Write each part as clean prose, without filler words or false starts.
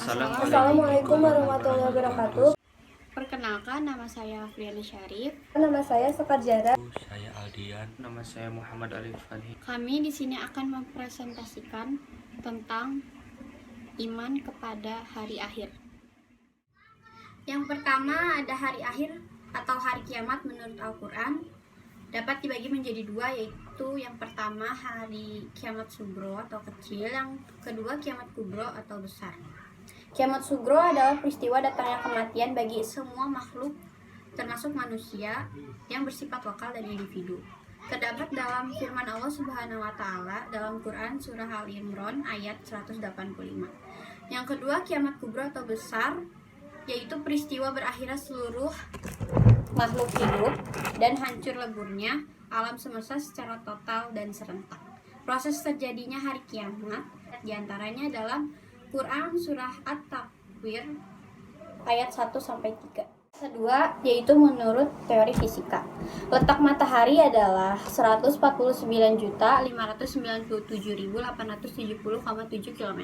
Assalamualaikum warahmatullahi wabarakatuh. Perkenalkan, nama saya Afriana Syarif. Nama saya Sekar Jara. Saya Aldian. Nama saya Muhammad Alif Fadhi. Kami di sini akan mempresentasikan tentang iman kepada hari akhir. Yang pertama ada hari akhir atau hari kiamat menurut Al-Quran. Dapat dibagi menjadi dua, yaitu yang pertama hari kiamat sugro atau kecil, yang kedua kiamat kubro atau besar. Kiamat sugro adalah peristiwa datangnya kematian bagi semua makhluk, termasuk manusia, yang bersifat lokal dan individu. Terdapat dalam firman Allah Subhanahu wa Ta'ala dalam Quran Surah Al-Imran ayat 185. Yang kedua, kiamat kubro atau besar, yaitu peristiwa berakhirnya seluruh makhluk hidup dan hancur leburnya alam semesta secara total dan serentak. Proses terjadinya hari kiamat diantaranya dalam Quran Surah At-Takwir ayat 1-3. Kedua, yaitu menurut teori fisika. Letak matahari adalah 149.597.870,7 km.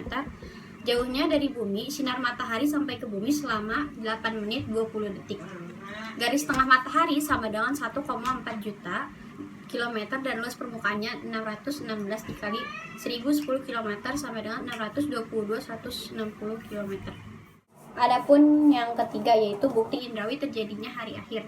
Jauhnya dari bumi, sinar matahari sampai ke bumi selama 8 menit 20 detik. Garis tengah matahari sama dengan 1,4 juta kilometer dan luas permukaannya 616 dikali 1010 km sama dengan 622.160 km. Adapun yang ketiga yaitu bukti indrawi terjadinya hari akhir.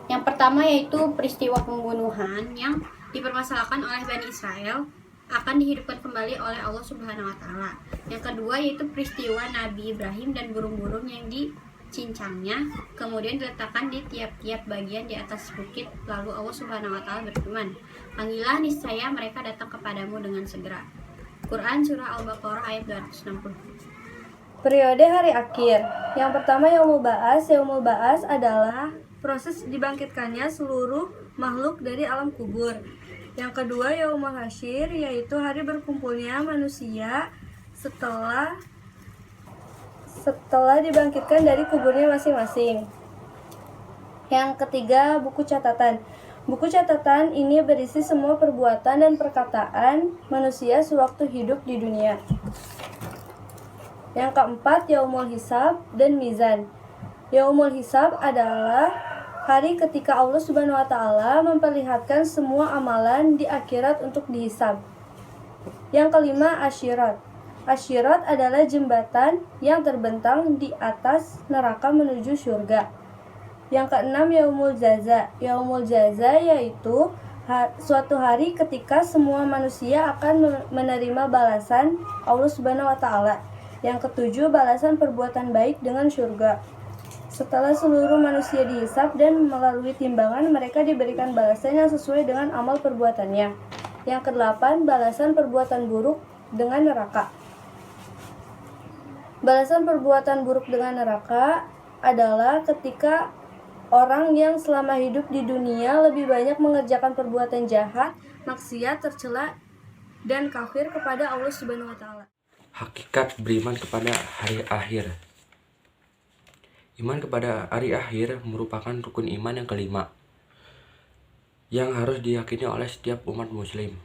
Yang pertama yaitu peristiwa pembunuhan yang dipermasalahkan oleh Bani Israel akan dihidupkan kembali oleh Allah Subhanahu wa Ta'ala. Yang kedua yaitu peristiwa Nabi Ibrahim dan burung-burung yang dicincangnya kemudian diletakkan di tiap-tiap bagian di atas bukit. Lalu Allah Subhanahu wa Ta'ala berfirman, "Panggillah niscaya mereka datang kepadamu dengan segera." Quran Surah Al-Baqarah ayat 260. Periode hari akhir. Yang pertama Yaumul Ba'ats. Yaumul Ba'ats adalah proses dibangkitkannya seluruh makhluk dari alam kubur. Yang kedua Yaumul Hasyr, yaitu hari berkumpulnya manusia setelah dibangkitkan dari kuburnya masing-masing. Yang ketiga buku catatan. Buku catatan ini berisi semua perbuatan dan perkataan manusia sewaktu hidup di dunia. Yang keempat Yaumul Hisab dan Mizan. Yaumul Hisab adalah hari ketika Allah Subhanahu wa Ta'ala memperlihatkan semua amalan di akhirat untuk dihisab. Yang kelima Asyirat. Asyirat adalah jembatan yang terbentang di atas neraka menuju surga. Yang keenam Yaumul Jaza. Yaumul Jaza yaitu suatu hari ketika semua manusia akan menerima balasan Allah Subhanahu wa Ta'ala. Yang ketujuh balasan perbuatan baik dengan surga. Setelah seluruh manusia dihisab dan melalui timbangan, mereka diberikan balasan yang sesuai dengan amal perbuatannya. Yang kedelapan balasan perbuatan buruk dengan neraka. Balasan perbuatan buruk dengan neraka adalah ketika orang yang selama hidup di dunia lebih banyak mengerjakan perbuatan jahat, maksiat, tercela, dan kafir kepada Allah Subhanahu wa Ta'ala. Hakikat beriman kepada hari akhir. Iman kepada hari akhir merupakan rukun iman yang kelima yang harus diyakini oleh setiap umat muslim.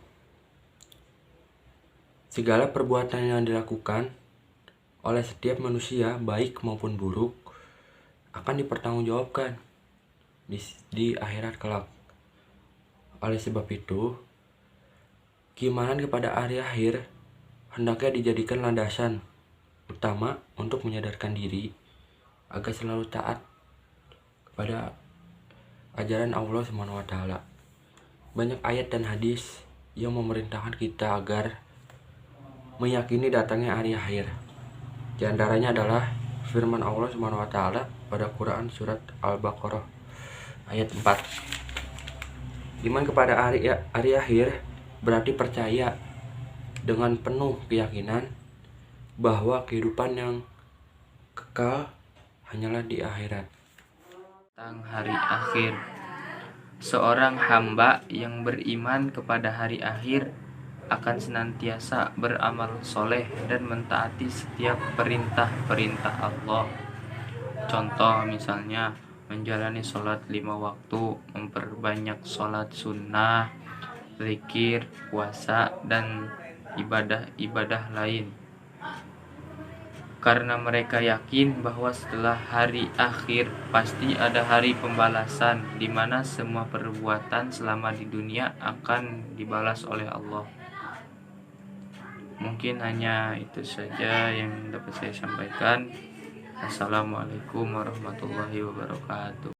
Segala perbuatan yang dilakukan oleh setiap manusia, baik maupun buruk, akan dipertanggungjawabkan di akhirat kelak. Oleh sebab itu, keimanan kepada hari akhir hendaknya dijadikan landasan utama untuk menyadarkan diri agar selalu taat kepada ajaran Allah Subhanahu wa Ta'ala. Banyak ayat dan hadis yang memerintahkan kita agar meyakini datangnya hari akhir. Di antaranya adalah firman Allah Subhanahu wa Ta'ala pada Quran surat Al-Baqarah ayat 4. Iman kepada hari akhir berarti percaya dengan penuh keyakinan bahwa kehidupan yang kekal hanyalah di akhirat. Tentang hari akhir. Seorang hamba yang beriman kepada hari akhir akan senantiasa beramal soleh dan mentaati setiap perintah-perintah Allah. Contoh misalnya menjalani sholat 5 waktu, memperbanyak sholat sunnah, zikir, puasa, dan ibadah-ibadah lain. karena mereka yakin bahwa setelah hari akhir pasti ada hari pembalasan di mana semua perbuatan selama di dunia akan dibalas oleh Allah. Mungkin hanya itu saja yang dapat saya sampaikan. Assalamualaikum warahmatullahi wabarakatuh.